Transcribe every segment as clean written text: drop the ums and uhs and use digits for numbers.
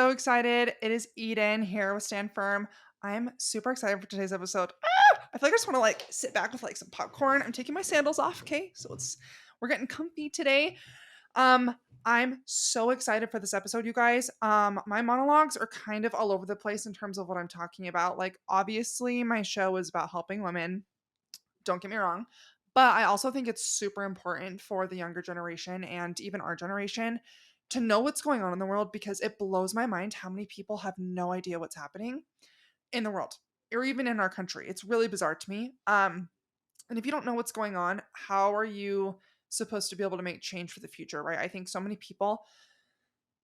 so excited. It is Eden here with Stand Firm. I'm super excited for today's episode. I feel like I just want to like sit back with like some popcorn. I'm taking my sandals off, okay? So we're getting comfy today. Um I'm so excited for this episode, you guys. My monologues are kind of all over the place in terms of what I'm talking about. Like obviously my show is about helping women. Don't get me wrong. But I also think it's super important for the younger generation and even our generation to know what's going on in the world because it blows my mind how many people have no idea what's happening in the world or even in our country. It's really bizarre to me. And if you don't know what's going on, how are you supposed to be able to make change for the future, right? I think so many people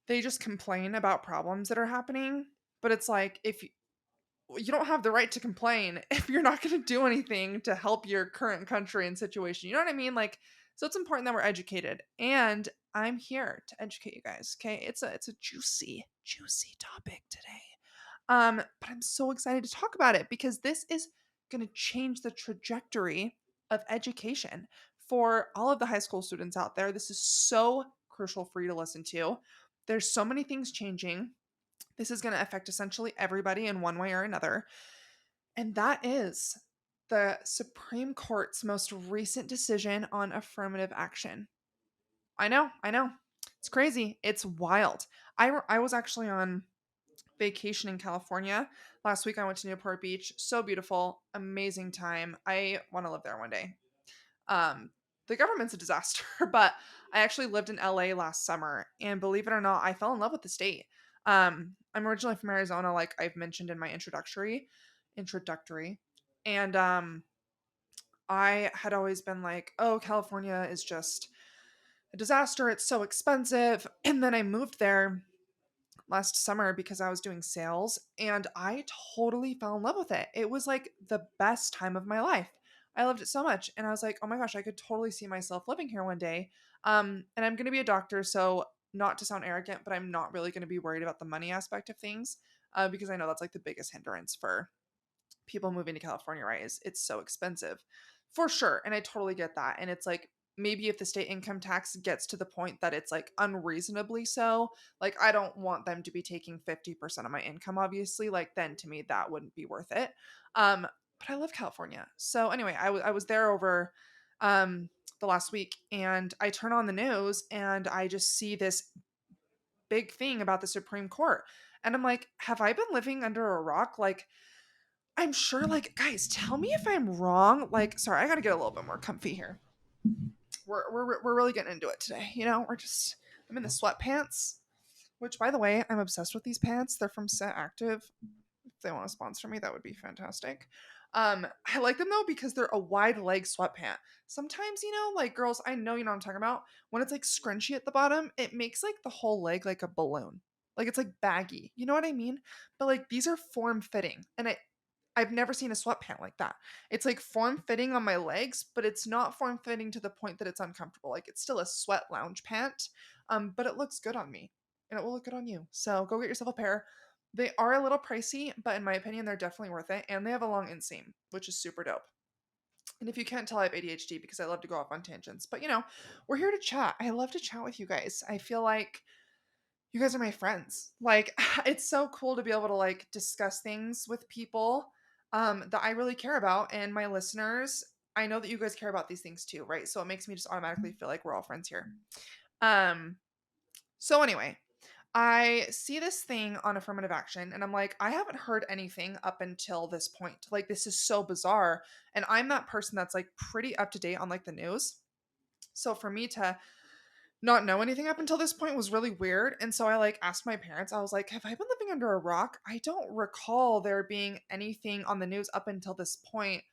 they just complain about problems that are happening, but it's like if you don't have the right to complain if you're not going to do anything to help your current country and situation. You know what I mean? Like, so it's important that we're educated, and I'm here to educate you guys. Okay, it's a juicy topic today. But I'm so excited to talk about it because this is going to change the trajectory of education for all of the high school students out there. This is so crucial for you to listen to. There's so many things changing. This is going to affect essentially everybody in one way or another. And that is the Supreme Court's most recent decision on affirmative action. I know. It's crazy. It's wild. I was actually on vacation in California. Last week I went to Newport Beach. So beautiful. Amazing time. I want to live there one day. Um, the government's a disaster, but I actually lived in LA last summer, and believe it or not, I fell in love with the state. I'm originally from Arizona, like I've mentioned in my introductory, and I had always been like, oh, California is just a disaster. It's so expensive, and then I moved there last summer because I was doing sales and I totally fell in love with it. It was like the best time of my life. I loved it so much and I was like, "Oh my gosh, I could totally see myself living here one day." And I'm going to be a doctor, so not to sound arrogant, but I'm not really going to be worried about the money aspect of things because I know that's like the biggest hindrance for people moving to California, right? Is it's so expensive. For sure, and I totally get that. And it's like maybe if the state income tax gets to the point that it's like unreasonably so, like I don't want them to be taking 50% of my income obviously, like then to me that wouldn't be worth it. But I love California. So anyway, I was there over the last week and I turn on the news and I just see this big thing about the Supreme Court. And I'm like, have I been living under a rock? Like I'm sure, like, guys, tell me if I'm wrong. Like, sorry, I gotta get a little bit more comfy here. We're really getting into it today. You know, I'm in the sweatpants, which, by the way, I'm obsessed with these pants. They're from Set Active. If they want to sponsor me, that would be fantastic. I like them though because they're a wide leg sweatpant. Sometimes, you know, like girls, I know you know what I'm talking about. When it's like scrunchy at the bottom, it makes like the whole leg like a balloon. Like it's like baggy. You know what I mean? But like these are form fitting. And I've never seen a sweatpant like that. It's like form fitting on my legs, but it's not form fitting to the point that it's uncomfortable. Like it's still a sweat lounge pant, but it looks good on me and it will look good on you. So go get yourself a pair. They are a little pricey, but in my opinion, they're definitely worth it. And they have a long inseam, which is super dope. And if you can't tell, I have ADHD because I love to go off on tangents. But you know, we're here to chat. I love to chat with you guys. I feel like you guys are my friends. Like it's so cool to be able to like discuss things with people that I really care about and my listeners. I know that you guys care about these things too, right? So it makes me just automatically feel like we're all friends here. Um so anyway, I see this thing on affirmative action and I'm like, I haven't heard anything up until this point. Like this is so bizarre and I'm that person that's like pretty up to date on like the news. So for me to not know anything up until this point was really weird. And so I like asked my parents, I was like, have I been living under a rock? I don't recall there being anything on the news up until this point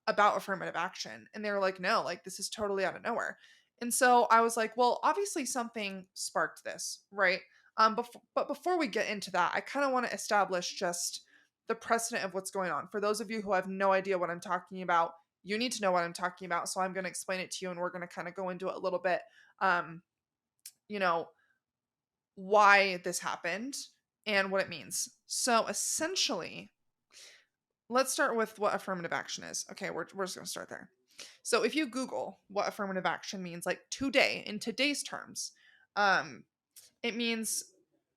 about affirmative action. And they were like, no, like this is totally out of nowhere. And so I was like, well, obviously something sparked this, right? But before we get into that, I kind of want to establish just the precedent of what's going on. For those of you who have no idea what I'm talking about, you need to know what I'm talking about. So I'm going to explain it to you and we're going to kind of go into it a little bit. Um, you know, why this happened and what it means. So essentially, let's start with what affirmative action is. Okay, we're just going to start there. So if you Google what affirmative action means, like today, in today's terms, it means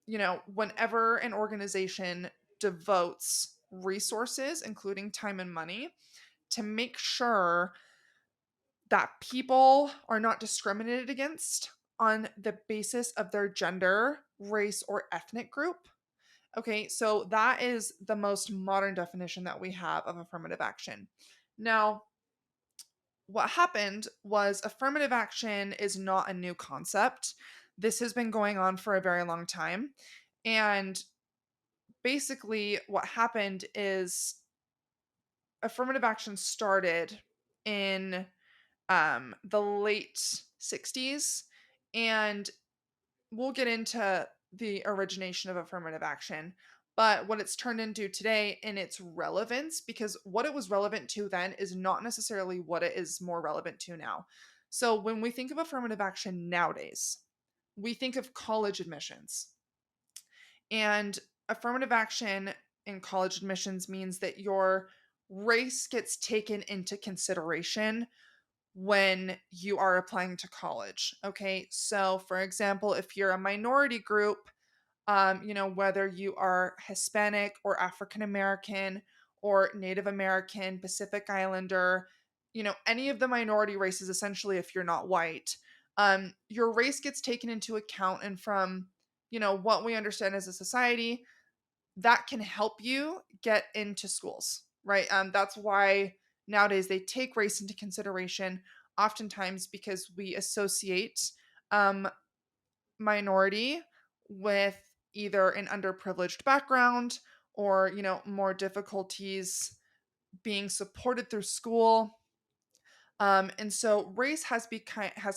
whenever an organization devotes resources, including time and money, to make sure that people are not discriminated against on the basis of their gender, race, or ethnic group. Okay, so that is the most modern definition that we have of affirmative action. Now, what happened was affirmative action is not a new concept. This has been going on for a very long time. And basically, what happened is affirmative action started in the late 60s. And we'll get into the origination of affirmative action, but what it's turned into today in its relevance, because what it was relevant to then is not necessarily what it is more relevant to now. So when we think of affirmative action nowadays, we think of college admissions. And affirmative action in college admissions means that your race gets taken into consideration when you are applying to college. Okay, so for example, if you're a minority group, whether you are Hispanic or African American or Native American, Pacific Islander, any of the minority races, essentially, if you're not white, your race gets taken into account. And from, what we understand as a society, that can help you get into schools, right? That's why nowadays they take race into consideration, oftentimes because we associate um, minority with either an underprivileged background or, more difficulties being supported through school. And so race has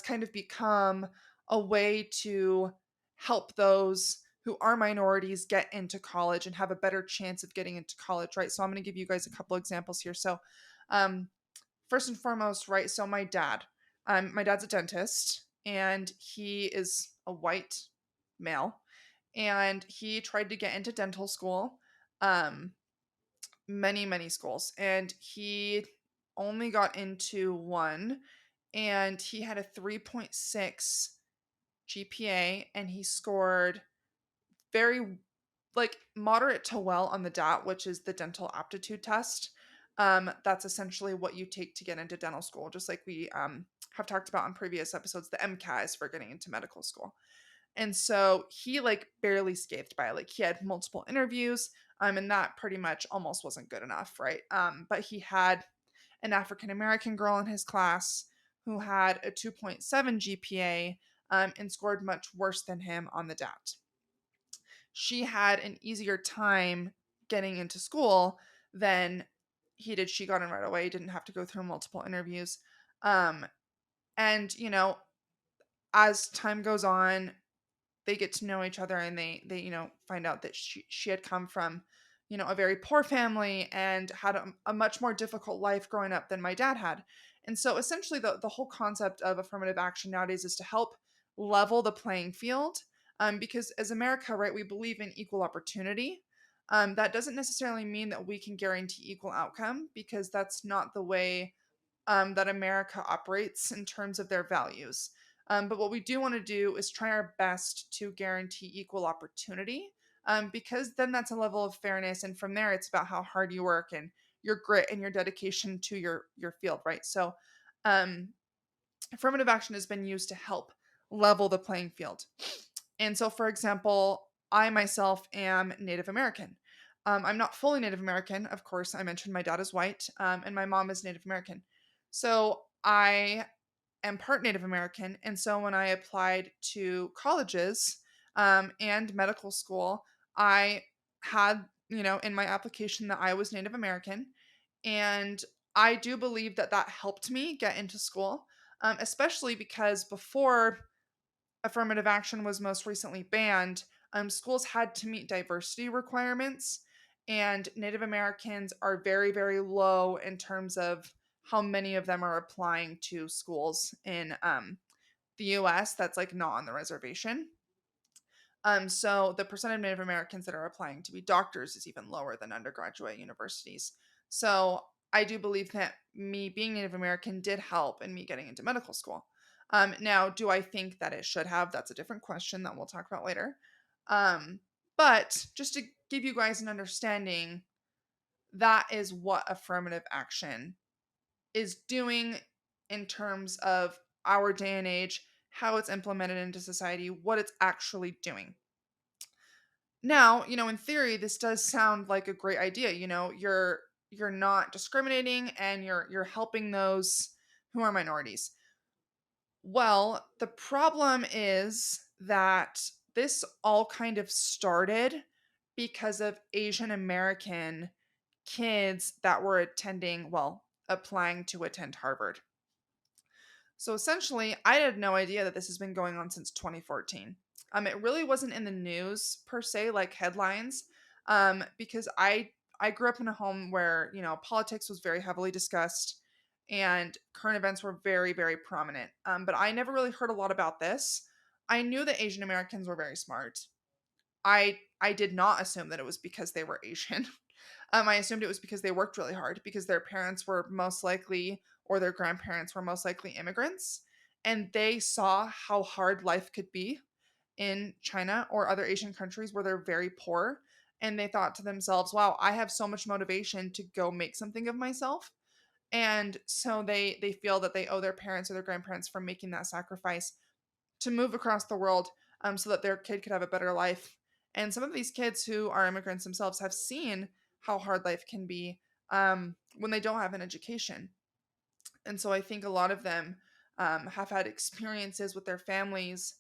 kind of become a way to help those who are minorities get into college and have a better chance of getting into college, right? So I'm going to give you guys a couple examples here. So, um, first and foremost, right? So my dad's a dentist, and he is a white male, and he tried to get into dental school. Um, many schools, and he only got into one, and he had a 3.6 GPA, and he scored very, like, moderate to well on the DAT, which is the dental aptitude test. That's essentially what you take to get into dental school, just like we have talked about in previous episodes. The MCAT is for getting into medical school. And so he, like, barely scathed by. Like, he had multiple interviews, and that pretty much almost wasn't good enough, right? But he had an African American girl in his class who had a 2.7 GPA, and scored much worse than him on the DAT. She had an easier time getting into school than he did. She got in right away, didn't have to go through multiple interviews. Um, and, as time goes on, they get to know each other, and they find out that she had come from, a very poor family and had a much more difficult life growing up than my dad had. And so essentially the whole concept of affirmative action nowadays is to help level the playing field, because as America, right, we believe in equal opportunity. That doesn't necessarily mean that we can guarantee equal outcome, because that's not the way that America operates in terms of their values. But what we do want to do is try our best to guarantee equal opportunity, because then that's a level of fairness. And from there, it's about how hard you work and your grit and your dedication to your field, right? So, um, affirmative action has been used to help level the playing field. And so, for example, I myself am Native American. I'm not fully Native American. Of course, I mentioned my dad is white, and my mom is Native American. So I am part Native American. And so when I applied to colleges, and medical school, I had, in my application that I was Native American. And I do believe that that helped me get into school, especially because before affirmative action was most recently banned, schools had to meet diversity requirements, and Native Americans are very, very low in terms of how many of them are applying to schools in the US that's, like, not on the reservation. So the percent of Native Americans that are applying to be doctors is even lower than undergraduate universities. So I do believe that me being Native American did help in me getting into medical school. Now, do I think that it should have? That's a different question that we'll talk about later. But just to give you guys an understanding, that is what affirmative action is doing in terms of our day and age, how it's implemented into society, what it's actually doing. Now, in theory, this does sound like a great idea. You're not discriminating and you're helping those who are minorities. Well, the problem is that this all kind of started because of Asian American kids that were applying to attend Harvard. So essentially, I had no idea that this has been going on since 2014. It really wasn't in the news per se, like headlines, because I grew up in a home where politics was very heavily discussed, and current events were very very prominent. But I never really heard a lot about this. I knew that Asian Americans were very smart. I did not assume that it was because they were Asian. I assumed it was because they worked really hard because their parents were most likely or their grandparents were most likely immigrants and they saw how hard life could be in China or other Asian countries where they're very poor and they thought to themselves, "Wow, I have so much motivation to go make something of myself." And so they feel that they owe their parents or their grandparents for making that sacrifice to move across the world so that their kid could have a better life. And some of these kids who are immigrants themselves have seen how hard life can be when they don't have an education. And so I think a lot of them have had experiences with their families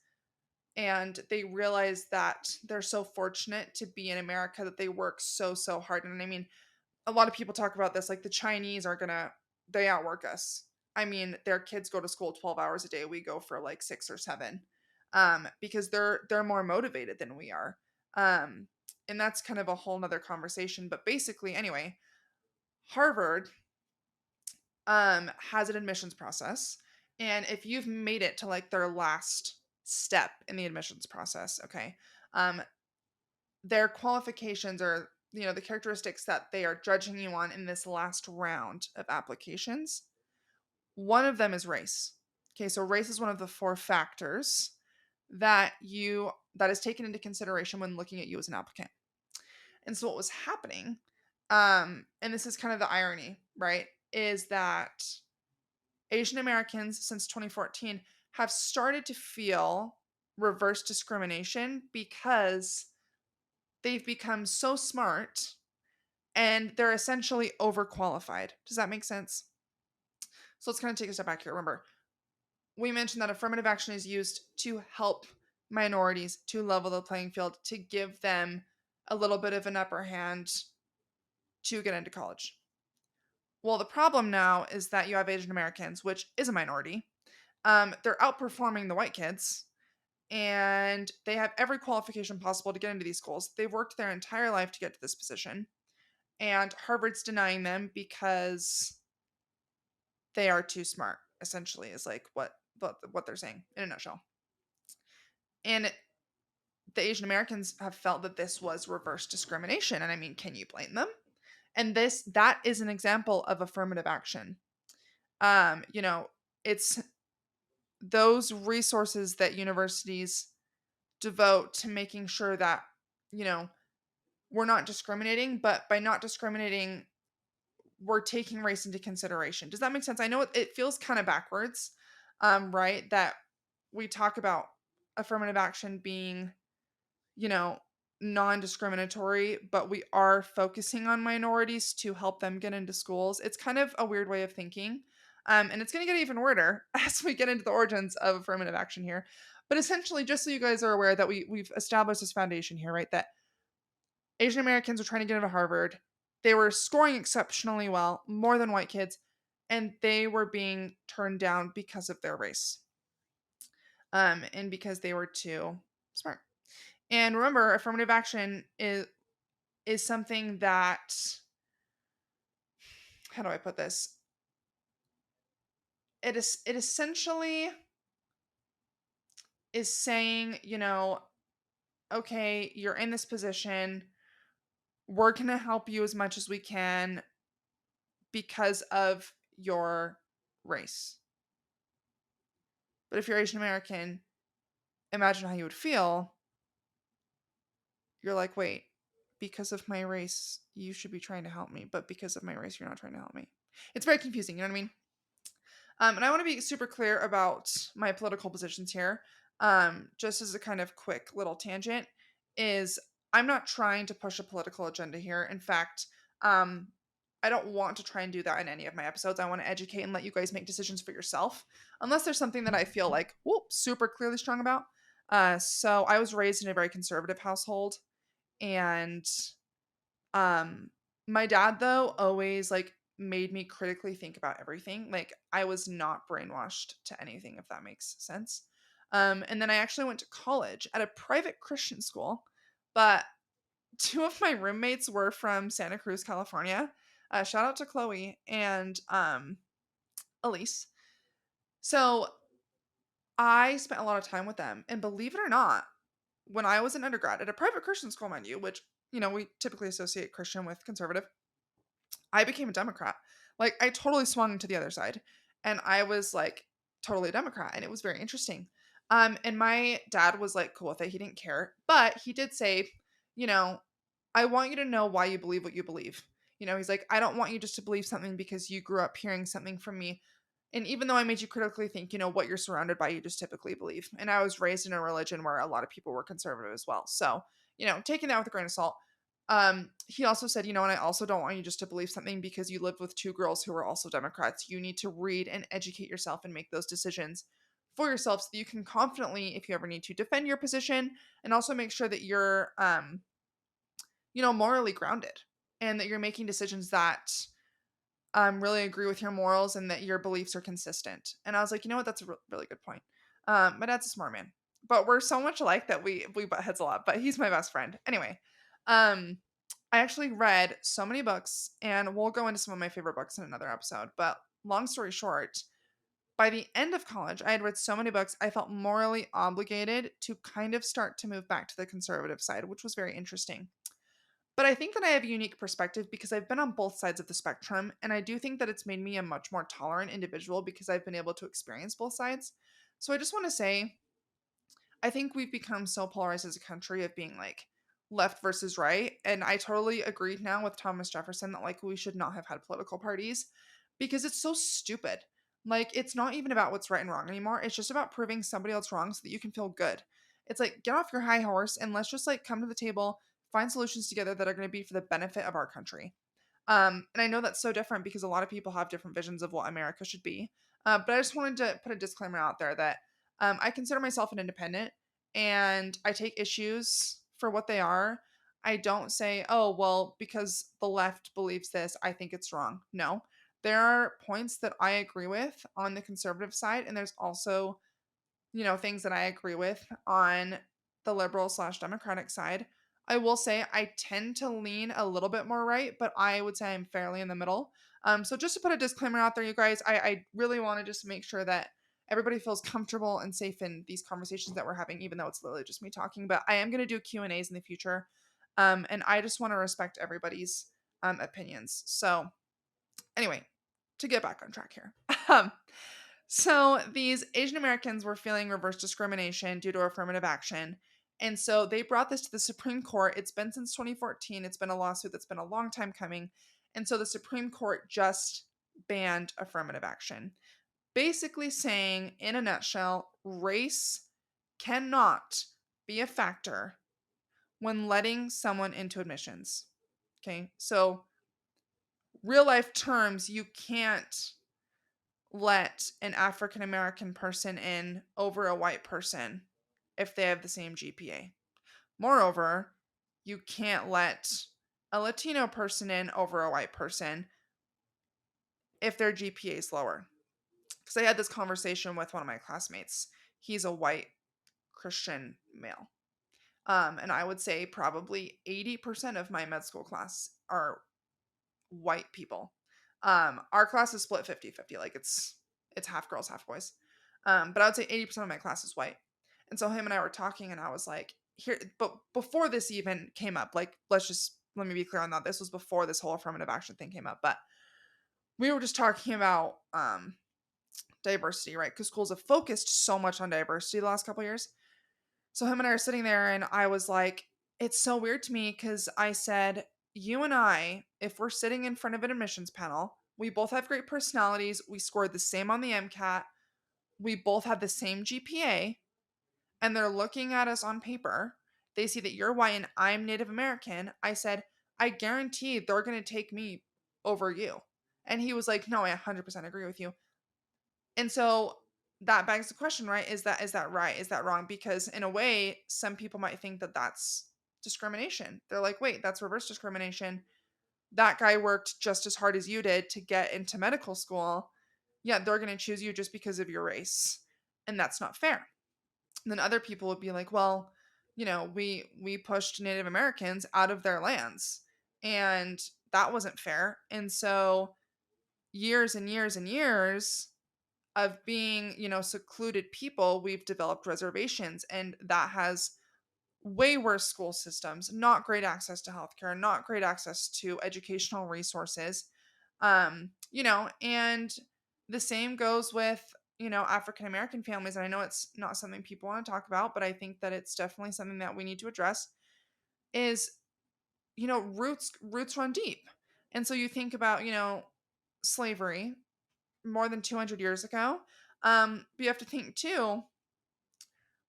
and they realize that they're so fortunate to be in America that they work so, so hard. And I mean, a lot of people talk about this, like the Chinese are gonna, they outwork us. I mean, their kids go to school 12 hours a day. We go for like 6 or 7 because they're more motivated than we are. Um, and that's kind of a whole nother conversation. But basically, anyway, Harvard has an admissions process. And if you've made it to like their last step in the admissions process, okay, um, their qualifications are, the characteristics that they are judging you on in this last round of applications. One of them is race. Okay, so race is one of the 4 factors that is taken into consideration when looking at you as an applicant. And so what was happening, and this is kind of the irony, right, is that Asian Americans since 2014 have started to feel reverse discrimination because they've become so smart and they're essentially overqualified. Does that make sense? So let's kind of take a step back here. Remember, we mentioned that affirmative action is used to help minorities to level the playing field, to give them a little bit of an upper hand to get into college. Well, the problem now is that you have Asian Americans, which is a minority. They're outperforming the white kids, and they have every qualification possible to get into these schools. They've worked their entire life to get to this position, and Harvard's denying them because they are too smart. Essentially, is like what they're saying in a nutshell. And the Asian Americans have felt that this was reverse discrimination, and I mean, can you blame them? And that is an example of affirmative action. You know, it's those resources that universities devote to making sure that, you know, we're not discriminating, but by not discriminating, we're taking race into consideration. Does that make sense? I know it feels kind of backwards, right? That we talk about affirmative action being, you know, non-discriminatory, but we are focusing on minorities to help them get into schools. It's kind of a weird way of thinking. And it's going to get even weirder as we get into the origins of affirmative action here. But essentially, just so you guys are aware that we've established this foundation here, right? That Asian Americans were trying to get into Harvard. They were scoring exceptionally well, more than white kids, and they were being turned down because of their race. And because they were too smart. And remember, affirmative action is something that, how do I put this? It essentially is saying, okay, you're in this position. We're going to help you as much as we can because of your race. But if you're Asian American, imagine how you would feel. you're like, wait, because of my race, you should be trying to help me, but because of my race, you're not trying to help me. It's very confusing, you know what I mean? And I want to be super clear about my political positions here. Just as a kind of quick little tangent, is I'm not trying to push a political agenda here. In fact, um, I don't want to try and do that in any of my episodes. I want to educate and let you guys make decisions for yourself, unless there's something that I feel like, whoop, super clearly strong about. So I was raised in a very conservative household, and um, my dad though always like made me critically think about everything. Like I was not brainwashed to anything, if that makes sense. And then I actually went to college at a private Christian school, but two of my roommates were from Santa Cruz, California. Shout out to Chloe and Elise. So I spent a lot of time with them, and believe it or not, when I was an undergrad at a private Christian school, mind you, which we typically associate Christian with conservative, I became a Democrat. Like I totally swung to the other side, and I was like totally a Democrat, and it was very interesting. And my dad was like cool with it. He didn't care, but he did say, you know, I want you to know why you believe what you believe. He's like, I don't want you just to believe something because you grew up hearing something from me. And even though I made you critically think, what you're surrounded by, you just typically believe. And I was raised in a religion where a lot of people were conservative as well. So, taking that with a grain of salt. He also said, and I also don't want you just to believe something because you lived with two girls who were also Democrats. You need to read and educate yourself and make those decisions for yourself so that you can confidently, if you ever need to, defend your position, and also make sure that you're, morally grounded and that you're making decisions that really agree with your morals and that your beliefs are consistent. And I was like, you know what? That's a really good point. My dad's a smart man, but we're so much alike that we butt heads a lot. But he's my best friend anyway. I actually read so many books, and we'll go into some of my favorite books in another episode. But long story short, by the end of college, I had read so many books, I felt morally obligated to kind of start to move back to the conservative side, which was very interesting. But I think that I have a unique perspective because I've been on both sides of the spectrum, and I do think that it's made me a much more tolerant individual because I've been able to experience both sides. So I just want to say, I think we've become so polarized as a country of being like left versus right. And I totally agree now with Thomas Jefferson that like we should not have had political parties because it's so stupid. Like it's not even about what's right and wrong anymore. It's just about proving somebody else wrong so that you can feel good. It's like get off your high horse and let's just like come to the table, find solutions together that are going to be for the benefit of our country. And I know that's so different because a lot of people have different visions of what America should be. But I just wanted to put a disclaimer out there that I consider myself an independent and I take issues for what they are. I don't say, oh, well, because the left believes this, I think it's wrong. No, there are points that I agree with on the conservative side, and there's also things that I agree with on the liberal slash democratic side. I will say I tend to lean a little bit more right, but I would say I'm fairly in the middle. So just to put a disclaimer out there, you guys, I really want to just make sure that everybody feels comfortable and safe in these conversations that we're having, even though it's literally just me talking. But I am going to do Q&As in the future, and I just want to respect everybody's opinions. So anyway, to get back on track here. Um, so these Asian Americans were feeling reverse discrimination due to affirmative action. And so they brought this to the Supreme Court. It's been since 2014. It's been a lawsuit that's been a long time coming. And so the Supreme Court just banned affirmative action, basically saying, in a nutshell, race cannot be a factor when letting someone into admissions. Okay, so real life terms, you can't let an African American person in over a white person if they have the same GPA. Moreover, you can't let a Latino person in over a white person if their GPA is lower. Because I had this conversation with one of my classmates. He's a white Christian male. And I would say probably 80% of my med school class are white people. Our class is split 50-50. Like it's half girls, half boys. But I would say 80% of my class is white. And so him and I were talking and I was like, here, but before this even came up, like, let me be clear on that. This was before this whole affirmative action thing came up, but we were just talking about, diversity, right? Because schools have focused so much on diversity the last couple of years. So him and I are sitting there and I was like, It's so weird to me because I said, you and I, if we're sitting in front of an admissions panel, we both have great personalities. We scored the same on the MCAT. We both had the same GPA, and they're looking at us on paper. They see that you're white and I'm Native American. I said, I guarantee they're going to take me over you. And he was like, no, I 100% agree with you. And so that begs the question, right? Is that right? Is that wrong? Because in a way, some people might think that that's discrimination. They're like, wait, that's reverse discrimination. That guy worked just as hard as you did to get into medical school. Yeah, they're going to choose you just because of your race. And that's not fair. And then other people would be like, well, we pushed Native Americans out of their lands, and that wasn't fair. And so years and years and years of being, secluded people, we've developed reservations, and that has way worse school systems, not great access to healthcare, not great access to educational resources. And the same goes with, African American families. And I know it's not something people want to talk about, but I think that it's definitely something that we need to address is, roots run deep. And so you think about, slavery more than 200 years ago. But you have to think too,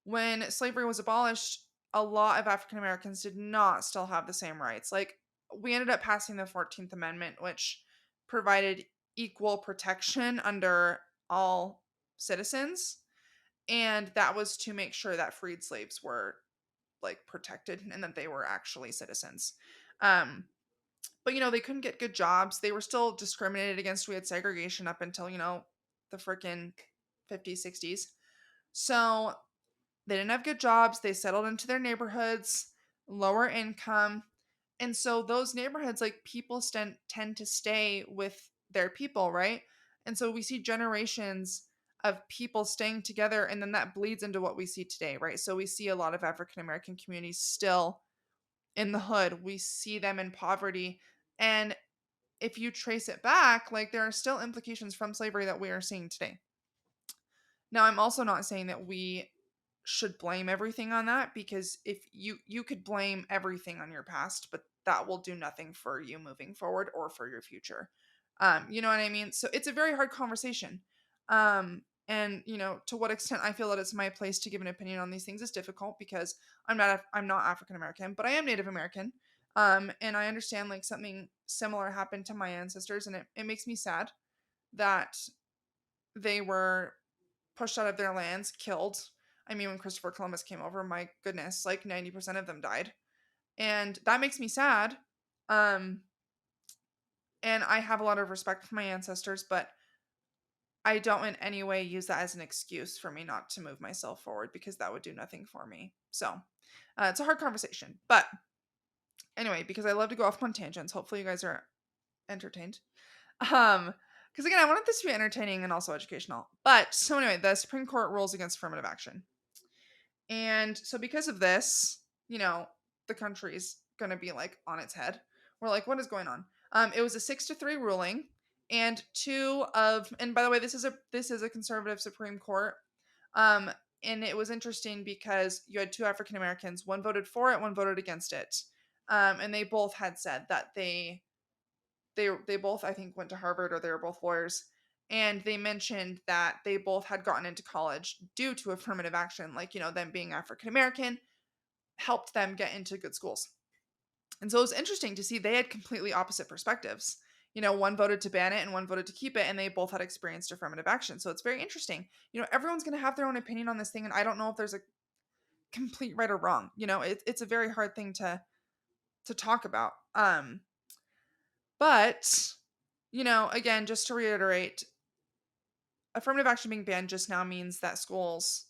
when slavery was abolished, a lot of African Americans did not still have the same rights. Like, we ended up passing the 14th Amendment, which provided equal protection under all citizens. And that was to make sure that freed slaves were like protected and that they were actually citizens. Um, but they couldn't get good jobs. They were still discriminated against. We had segregation up until, the freaking 50s, 60s. So they didn't have good jobs. They settled into their neighborhoods, lower income. And so those neighborhoods, like, people tend to stay with their people, right? And so we see generations of people staying together, and then that bleeds into what we see today, right? So we see a lot of African American communities still in the hood. We see them in poverty. And if you trace it back, like, there are still implications from slavery that we are seeing today. Now, I'm also not saying that we should blame everything on that, because if you could blame everything on your past, but that will do nothing for you moving forward or for your future. You know what I mean? So it's a very hard conversation. And to what extent I feel that it's my place to give an opinion on these things is difficult, because I'm not African American, but I am Native American. And I understand, like, something similar happened to my ancestors, and it makes me sad that they were pushed out of their lands, killed. I mean, when Christopher Columbus came over, my goodness, like 90% of them died. And that makes me sad. Um, and I have a lot of respect for my ancestors, but I don't in any way use that as an excuse for me not to move myself forward, because that would do nothing for me. So it's a hard conversation. But anyway, because I love to go off on tangents, hopefully you guys are entertained. Because again, I wanted this to be entertaining and also educational. But so anyway, the Supreme Court rules against affirmative action. And so because of this, the country's going to be like on its head. We're like, what is going on? It was a 6-3 ruling, and and by the way, this is a conservative Supreme Court. Um, and it was interesting because you had two African Americans, one voted for it, one voted against it. And they both had said that they both, I think, went to Harvard, or they were both lawyers. And they mentioned that they both had gotten into college due to affirmative action, like, them being African American helped them get into good schools. And so it was interesting to see they had completely opposite perspectives. One voted to ban it and one voted to keep it, and they both had experienced affirmative action. So it's very interesting. Everyone's going to have their own opinion on this thing, and I don't know if there's a complete right or wrong. It's a very hard thing to talk about. But again, just to reiterate, affirmative action being banned just now means that schools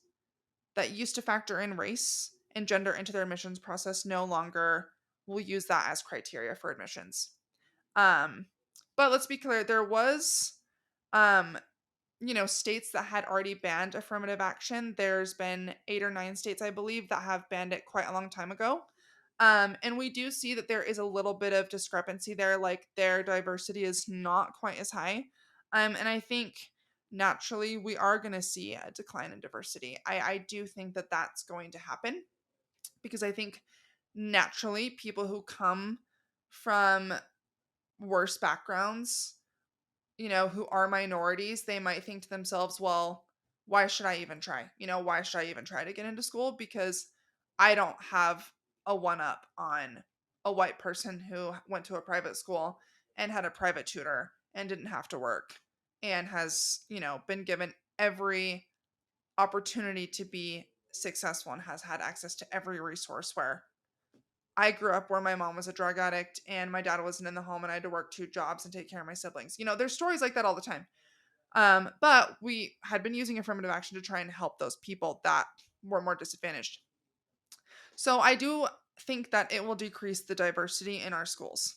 that used to factor in race and gender into their admissions process no longer will use that as criteria for admissions. Um, but let's be clear, there was, um, states that had already banned affirmative action. There's been 8 or 9 states, I believe, that have banned it quite a long time ago. And we do see that there is a little bit of discrepancy there, like their diversity is not quite as high. And I think naturally we are going to see a decline in diversity. I do think that that's going to happen, because I think naturally, people who come from worse backgrounds, who are minorities, they might think to themselves, well, why should I even try? Why should I even try to get into school? Because I don't have a one up on a white person who went to a private school and had a private tutor and didn't have to work and has, been given every opportunity to be successful and has had access to every resource where I grew up where my mom was a drug addict and my dad wasn't in the home and I had to work two jobs and take care of my siblings. There's stories like that all the time. But we had been using affirmative action to try and help those people that were more disadvantaged. So I do think that it will decrease the diversity in our schools,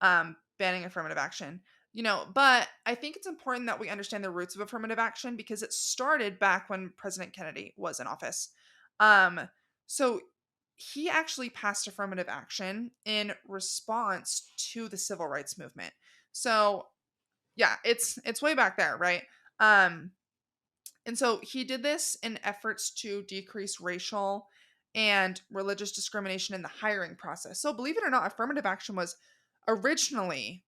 banning affirmative action. But I think it's important that we understand the roots of affirmative action because it started back when President Kennedy was in office. Um, so he actually passed affirmative action in response to the civil rights movement. So yeah, it's way back there, right? Um, and so he did this in efforts to decrease racial and religious discrimination in the hiring process. So believe it or not, affirmative action was originally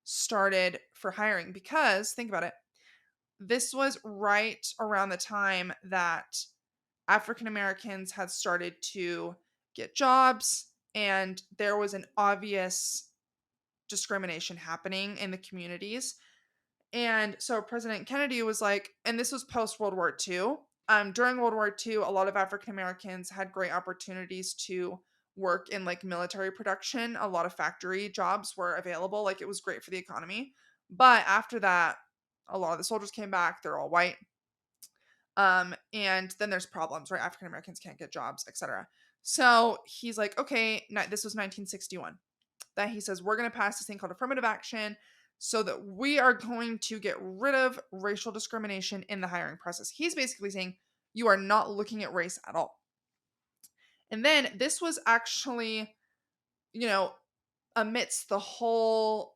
started for hiring because think about it. This was right around the time that African Americans had started to get jobs and there was an obvious discrimination happening in the communities. And so President Kennedy was like, and this was post World War II. During World War II, a lot of African Americans had great opportunities to work in like military production. A lot of factory jobs were available. Like it was great for the economy. But after that, a lot of the soldiers came back. They're all white. And then there's problems, right? African Americans can't get jobs, etc. So he's like, okay, this was 1961 that he says we're going to pass this thing called affirmative action so that we are going to get rid of racial discrimination in the hiring process. He's basically saying you are not looking at race at all. And then this was actually, you know, amidst the whole,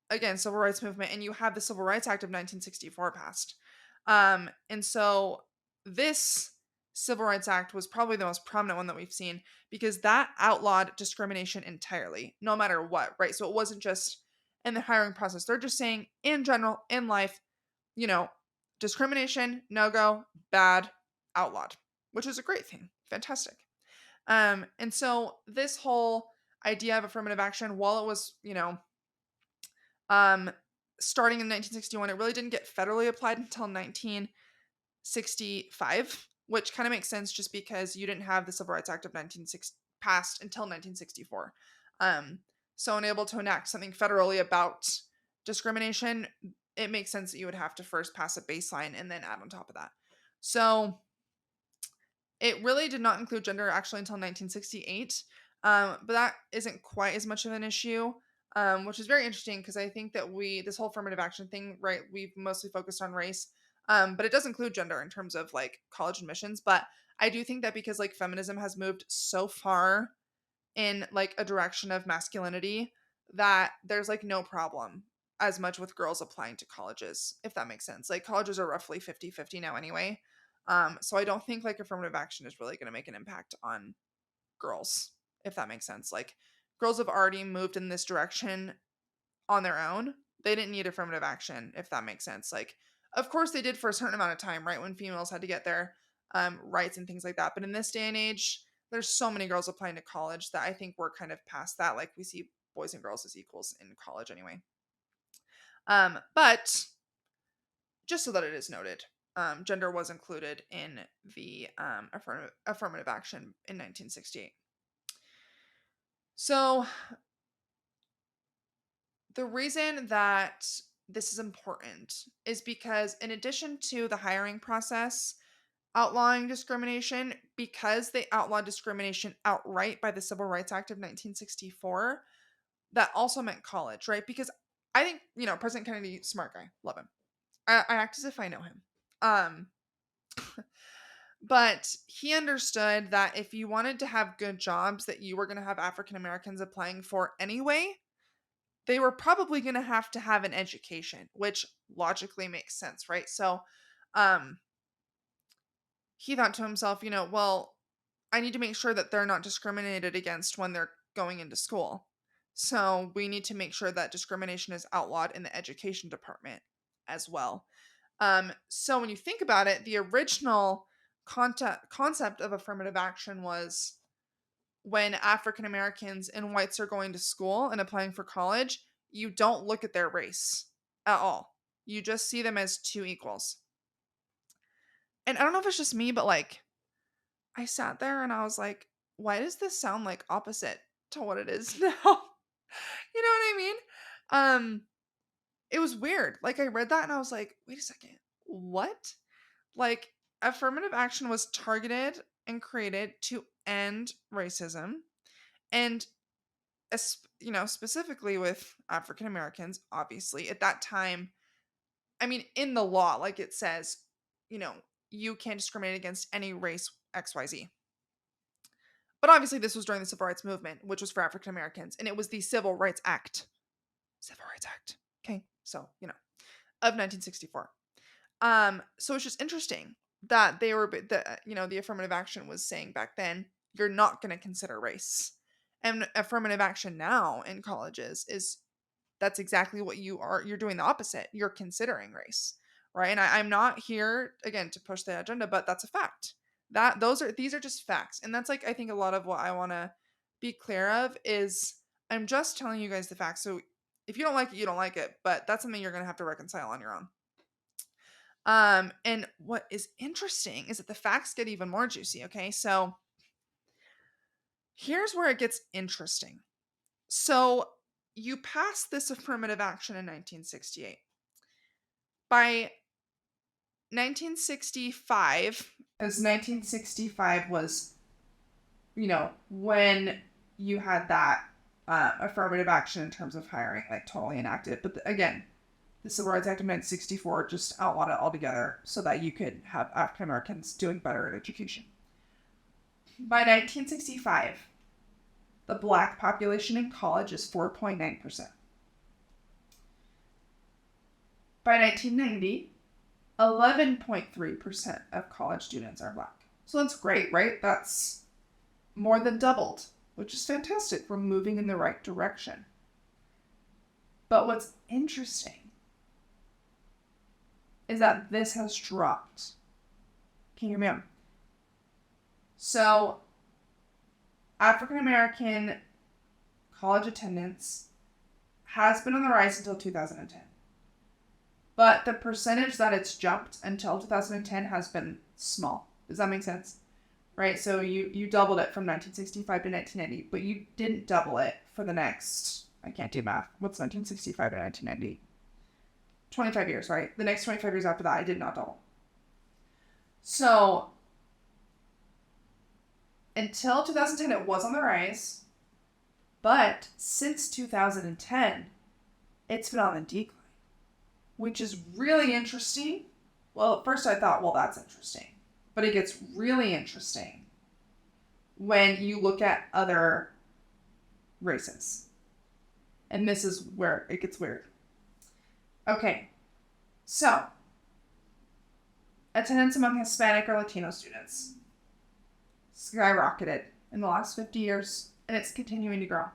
again, civil rights movement, and you have the Civil Rights Act of 1964 passed. And so this Civil Rights Act was probably the most prominent one that we've seen because that outlawed discrimination entirely, no matter what, right? So it wasn't just in the hiring process. They're just saying, in general, in life, you know, discrimination, no go, bad, outlawed, which is a great thing. Fantastic. And so this whole idea of affirmative action, while it was, um, starting in 1961, it really didn't get federally applied until 1965, which kind of makes sense just because you didn't have the Civil Rights Act of 1960 passed until 1964. So unable to enact something federally about discrimination, it makes sense that you would have to first pass a baseline and then add on top of that. So it really did not include gender actually until 1968, but that isn't quite as much of an issue, which is very interesting because I think that this whole affirmative action thing, right, we've mostly focused on race, but it does include gender in terms of like college admissions. But I do think that because like feminism has moved so far in like a direction of masculinity that there's like no problem as much with girls applying to colleges, if that makes sense. Like colleges are roughly 50-50 now anyway. So I don't think like affirmative action is really going to make an impact on girls, if that makes sense. Like girls have already moved in this direction on their own. They didn't need affirmative action, if that makes sense. Like, of course they did for a certain amount of time, right? When females had to get their rights and things like that. But in this day and age, there's so many girls applying to college that I think we're kind of past that. Like we see boys and girls as equals in college anyway. But just so that it is noted, gender was included in the affirmative action in 1968. So the reason that this is important is because in addition to the hiring process outlawing discrimination, because they outlawed discrimination outright by the Civil Rights Act of 1964, that also meant college, right? Because I think, President Kennedy, smart guy, love him. I act as if I know him. Um, but he understood that if you wanted to have good jobs that you were going to have African Americans applying for anyway, they were probably going to have an education, which logically makes sense, right? So, he thought to himself, well, I need to make sure that they're not discriminated against when they're going into school. So we need to make sure that discrimination is outlawed in the education department as well. So when you think about it, the original concept of affirmative action was when African Americans and whites are going to school and applying for college, you don't look at their race at all. You just see them as two equals. And I don't know if it's just me, but like I sat there and I was like, why does this sound like opposite to what it is now? You know what I mean? It was weird. Like I read that and I was like, wait a second. What? Like affirmative action was targeted and created to end racism and specifically with African Americans, obviously. At that time, I mean, in the law, like it says, you know, you can't discriminate against any race XYZ. But obviously, this was during the Civil Rights Movement, which was for African Americans, and it was the Civil Rights Act. Civil Rights Act. Okay, so, of 1964. So it's just interesting that the affirmative action was saying back then, you're not going to consider race. And affirmative action now in colleges that's exactly what you are. You're doing the opposite. You're considering race, right? And I'm not here again to push the agenda, but that's a fact. These are just facts, and that's like I think a lot of what I want to be clear of is I'm just telling you guys the facts. So if you don't like it, you don't like it, but that's something you're gonna have to reconcile on your own. And what is interesting is that the facts get even more juicy. Okay, so here's where it gets interesting. So you passed this affirmative action in 1968. By 1965, as 1965 was, when you had that affirmative action in terms of hiring, like totally enacted. But again, the Civil Rights Act of 1964 just outlawed it altogether so that you could have African Americans doing better in education. By 1965, the Black population in college is 4.9%. By 1990, 11.3% of college students are Black. So that's great, right? That's more than doubled, which is fantastic. We're moving in the right direction. But what's interesting is that this has dropped. Can you hear me out? So, African American college attendance has been on the rise until 2010. But the percentage that it's jumped until 2010 has been small. Does that make sense? Right? So you doubled it from 1965 to 1990, but you didn't double it for the next, I can't do math. What's 1965 to 1990? 25 years, right? The next 25 years after that, I did not double. So until 2010, it was on the rise. But since 2010, it's been on the decline, which is really interesting. Well, at first I thought, well, that's interesting. But it gets really interesting when you look at other races. And this is where it gets weird. Okay, so attendance among Hispanic or Latino students skyrocketed in the last 50 years, and it's continuing to grow.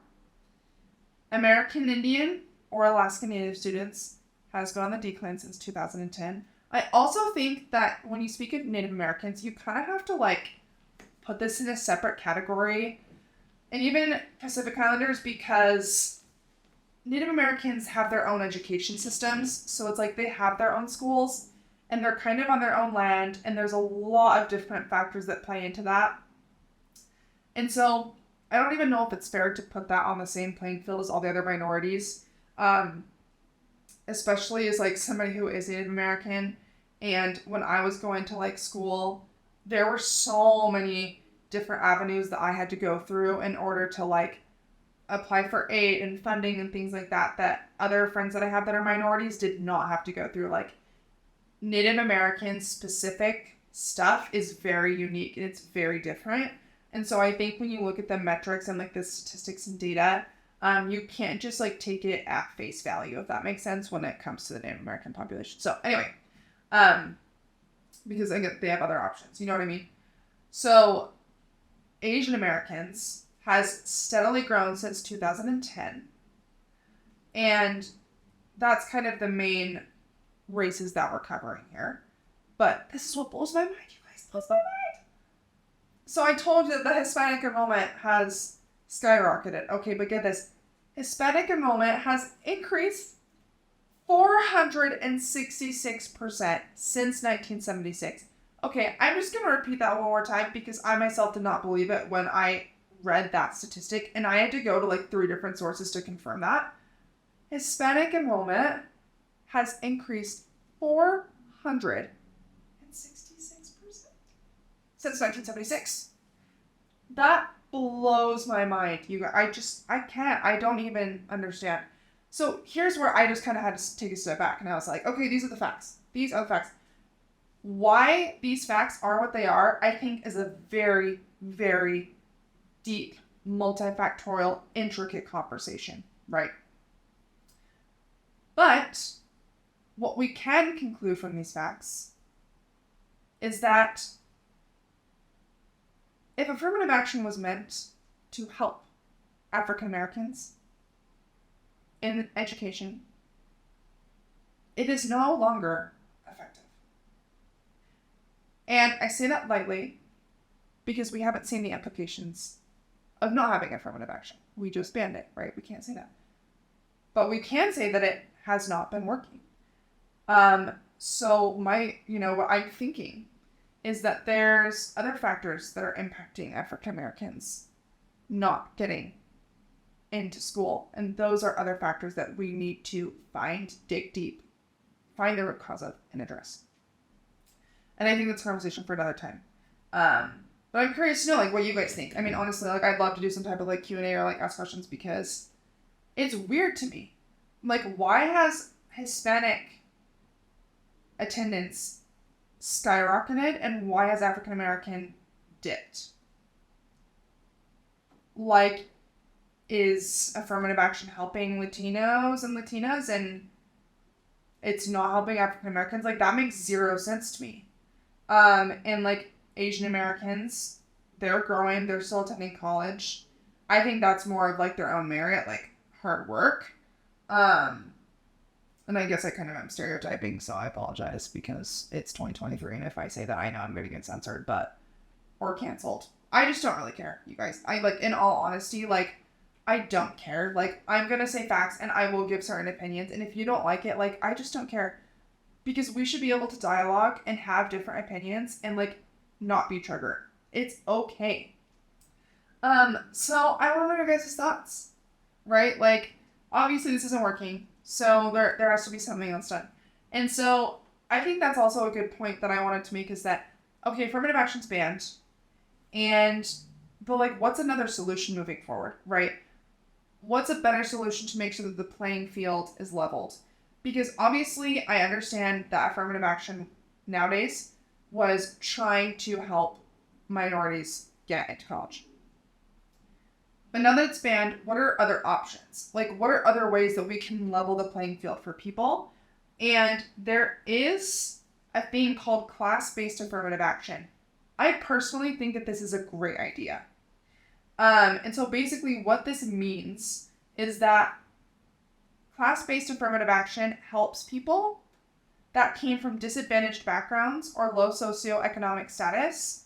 American Indian or Alaska Native students has been on the decline since 2010. I also think that when you speak of Native Americans, you kind of have to put this in a separate category, and even Pacific Islanders, because Native Americans have their own education systems. So it's like they have their own schools and they're kind of on their own land, and there's a lot of different factors that play into that. And so I don't even know if it's fair to put that on the same playing field as all the other minorities, especially as somebody who is Native American. And when I was going to school, there were so many different avenues that I had to go through in order to apply for aid and funding and things like that, that other friends that I have that are minorities did not have to go through. Native American specific stuff is very unique and it's very different. And so I think when you look at the metrics and the statistics and data, you can't just take it at face value, if that makes sense, when it comes to the Native American population. So anyway, because they have other options, you know what I mean? So Asian Americans has steadily grown since 2010. And that's kind of the main races that we're covering here. But this is what blows my mind, you guys. Blows my mind. So I told you that the Hispanic enrollment has skyrocketed. Okay, but get this. Hispanic enrollment has increased 466% since 1976. Okay, I'm just going to repeat that one more time because I myself did not believe it when I read that statistic, and I had to go to like 3 different sources to confirm that. Hispanic enrollment has increased 466% since 1976. That blows my mind. I don't even understand. So here's where I just kind of had to take a step back, and I was like, okay, these are the facts. These are the facts. Why these facts are what they are, I think, is a very, very deep, multifactorial, intricate conversation, right? But what we can conclude from these facts is that if affirmative action was meant to help African Americans in education, it is no longer effective. And I say that lightly because we haven't seen the implications of not having affirmative action. We just banned it, right? We can't say that. But we can say that it has not been working. So what I'm thinking is that there's other factors that are impacting African Americans not getting into school. And those are other factors that we need to dig deep, find the root cause of, and address. And I think that's a conversation for another time. But I'm curious to know, like, what you guys think. I mean, honestly, like, I'd love to do some type of, like, Q&A or, like, ask questions because it's weird to me. Like, why has Hispanic attendance skyrocketed and why has African American dipped? Like, is affirmative action helping Latinos and Latinas and it's not helping African Americans? Like, that makes zero sense to me. And like Asian Americans, they're growing, they're still attending college. I think that's more of like their own merit, like hard work. And I guess I kind of am stereotyping, so I apologize because it's 2023, and if I say that, I know I'm going to get censored, or canceled. I just don't really care, you guys. In all honesty, like, I don't care. Like, I'm going to say facts, and I will give certain opinions, and if you don't like it, like, I just don't care. Because we should be able to dialogue and have different opinions and, like, not be triggered. It's okay. So I want to know your guys' thoughts, right? Like, obviously this isn't working. So there has to be something else done. And so I think that's also a good point that I wanted to make is that, okay, affirmative action's banned. But like, what's another solution moving forward, right? What's a better solution to make sure that the playing field is leveled? Because obviously I understand that affirmative action nowadays was trying to help minorities get into college. But now that it's banned, what are other options? Like, what are other ways that we can level the playing field for people? And there is a thing called class-based affirmative action. I personally think that this is a great idea. And so basically what this means is that class-based affirmative action helps people that came from disadvantaged backgrounds or low socioeconomic status,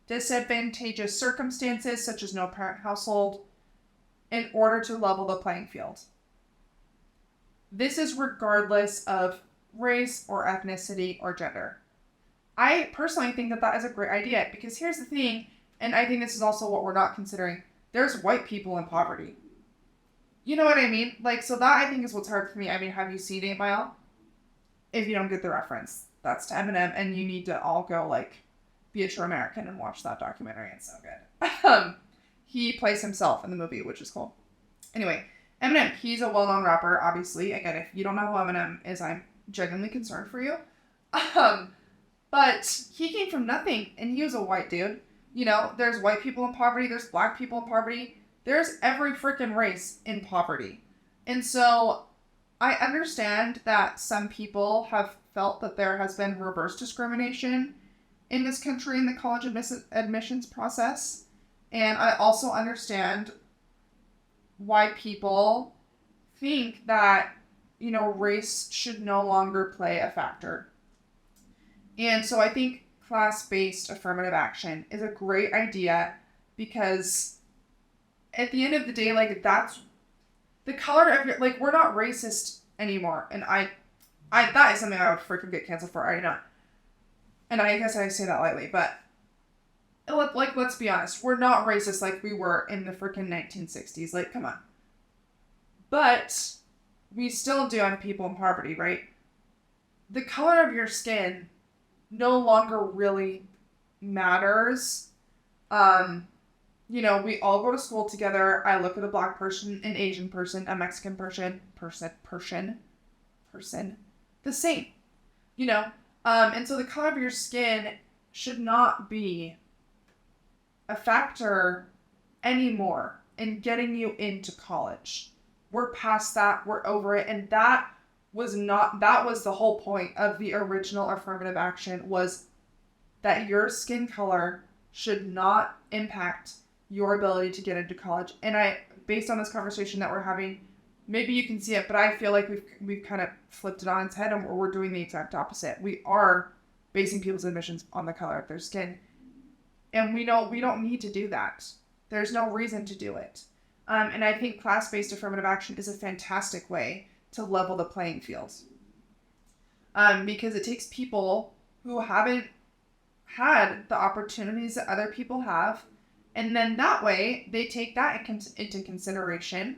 disadvantageous circumstances such as no parent household, in order to level the playing field. This is regardless of race or ethnicity or gender. I personally think that that is a great idea because here's the thing, and I think this is also what we're not considering. There's white people in poverty. You know what I mean? Like, so that I think is what's hard for me. I mean, have you seen 8 Mile? If you don't get the reference, that's to Eminem, and you need to all go, like, be a true American and watch that documentary. It's so good. He plays himself in the movie, which is cool. Anyway, Eminem, he's a well-known rapper, obviously. Again, if you don't know who Eminem is, I'm genuinely concerned for you. But he came from nothing, and he was a white dude. You know, there's white people in poverty, there's black people in poverty, there's every freaking race in poverty. And so I understand that some people have felt that there has been reverse discrimination in this country in the college admissions process. And I also understand why people think that, race should no longer play a factor. And so I think class-based affirmative action is a great idea because at the end of the day, like, that's the color of your, like, we're not racist anymore. And I that is something I would freaking get canceled for. I know. And I guess I say that lightly, but let's be honest. We're not racist like we were in the freaking 1960s. Like, come on. But we still do on people in poverty, right? The color of your skin no longer really matters. We all go to school together. I look at a black person, an Asian person, a Mexican person, the same, and so the color of your skin should not be a factor anymore in getting you into college. We're past that. We're over it. And that was the whole point of the original affirmative action, was that your skin color should not impact your ability to get into college. And based on this conversation that we're having, maybe you can see it, but I feel like we've kind of flipped it on its head, and we're doing the exact opposite. We are basing people's admissions on the color of their skin. And we don't need to do that. There's no reason to do it. And I think class-based affirmative action is a fantastic way to level the playing field. Because it takes people who haven't had the opportunities that other people have, and then that way they take that into consideration.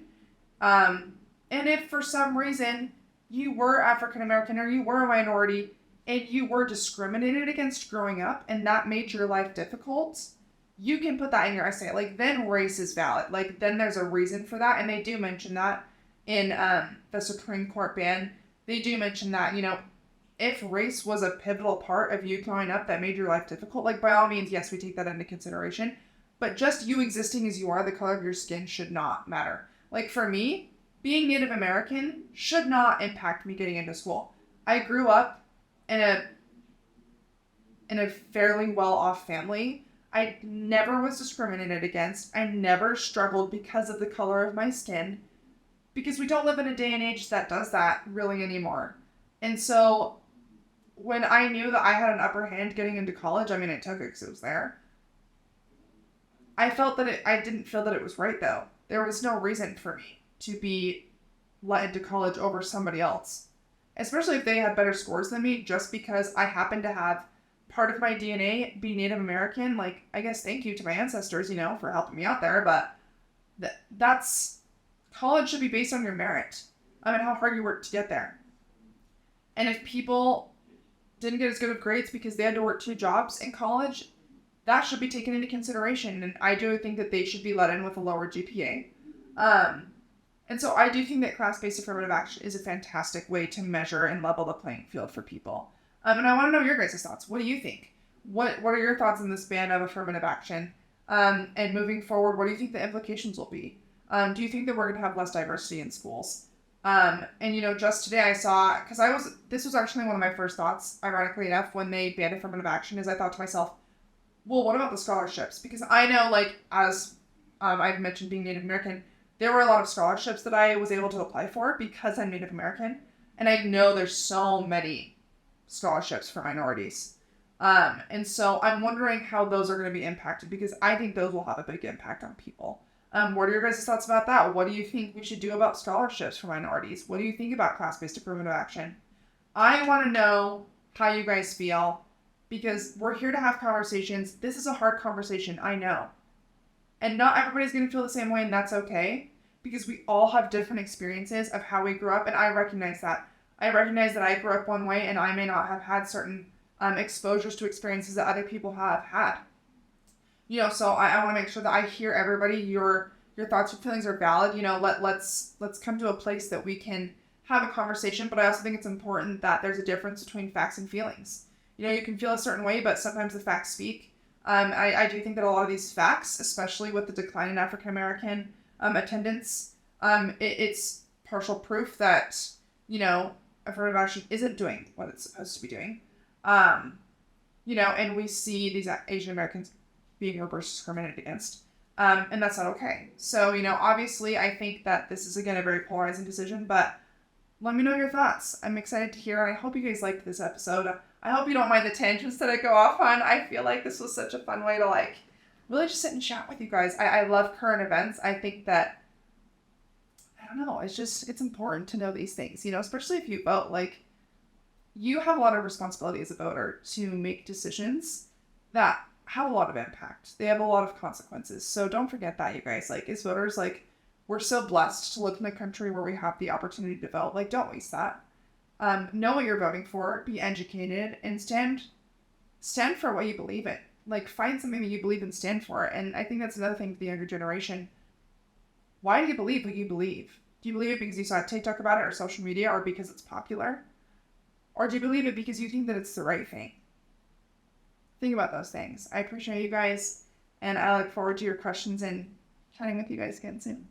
And if for some reason you were African American or you were a minority and you were discriminated against growing up and that made your life difficult, you can put that in your essay. Like, then race is valid. Like, then there's a reason for that. And they do mention that in the Supreme Court ban. They do mention that, if race was a pivotal part of you growing up that made your life difficult, like, by all means, yes, we take that into consideration. But just you existing as you are, the color of your skin should not matter. Like, for me, being Native American should not impact me getting into school. I grew up in a fairly well-off family. I never was discriminated against. I never struggled because of the color of my skin, because we don't live in a day and age that does that really anymore. And so when I knew that I had an upper hand getting into college, I took it because it was there. I didn't feel that it was right, though. There was no reason for me to be let into college over somebody else, especially if they had better scores than me, just because I happen to have part of my DNA be Native American. Like, I guess thank you to my ancestors, for helping me out there, but that's college should be based on your merit. How hard you work to get there. And if people didn't get as good of grades because they had to work 2 jobs in college, that should be taken into consideration. And I do think that they should be let in with a lower GPA. And so I do think that class-based affirmative action is a fantastic way to measure and level the playing field for people. And I want to know your guys' thoughts. What do you think? What are your thoughts on this ban of affirmative action? And moving forward, what do you think the implications will be? Do you think that we're going to have less diversity in schools? Just today I saw, because this was actually one of my first thoughts, ironically enough, when they banned affirmative action, is I thought to myself, well, what about the scholarships? Because I know, like, as I've mentioned being Native American, there were a lot of scholarships that I was able to apply for because I'm Native American. And I know there's so many scholarships for minorities. And so I'm wondering how those are going to be impacted, because I think those will have a big impact on people. What are your guys' thoughts about that? What do you think we should do about scholarships for minorities? What do you think about class-based affirmative action? I want to know how you guys feel, because we're here to have conversations. This is a hard conversation, I know. And not everybody's going to feel the same way, and that's okay, because we all have different experiences of how we grew up, and I recognize that. I recognize that I grew up one way, and I may not have had certain exposures to experiences that other people have had. So I want to make sure that I hear everybody. Your thoughts and feelings are valid. Let's come to a place that we can have a conversation, but I also think it's important that there's a difference between facts and feelings. You can feel a certain way, but sometimes the facts speak. I do think that a lot of these facts, especially with the decline in African American attendance, it's partial proof that, affirmative action isn't doing what it's supposed to be doing. And we see these Asian Americans being reverse discriminated against. And that's not okay. So, obviously, I think that this is, again, a very polarizing decision, but let me know your thoughts. I'm excited to hear, and I hope you guys liked this episode. I hope you don't mind the tangents that I go off on. I feel like this was such a fun way to, really just sit and chat with you guys. I love current events. I think that, I don't know, it's important to know these things, especially if you vote. You have a lot of responsibility as a voter to make decisions that have a lot of impact. They have a lot of consequences. So don't forget that, you guys. As voters, we're so blessed to live in a country where we have the opportunity to vote. Don't waste that. Know what you're voting for, be educated, and stand for what you believe in. Find something that you believe and stand for. And I think that's another thing for the younger generation. Why do you believe what you believe? Do you believe it because you saw a TikTok about it or social media, or because it's popular? Or do you believe it because you think that it's the right thing? Think about those things. I appreciate you guys, and I look forward to your questions and chatting with you guys again soon.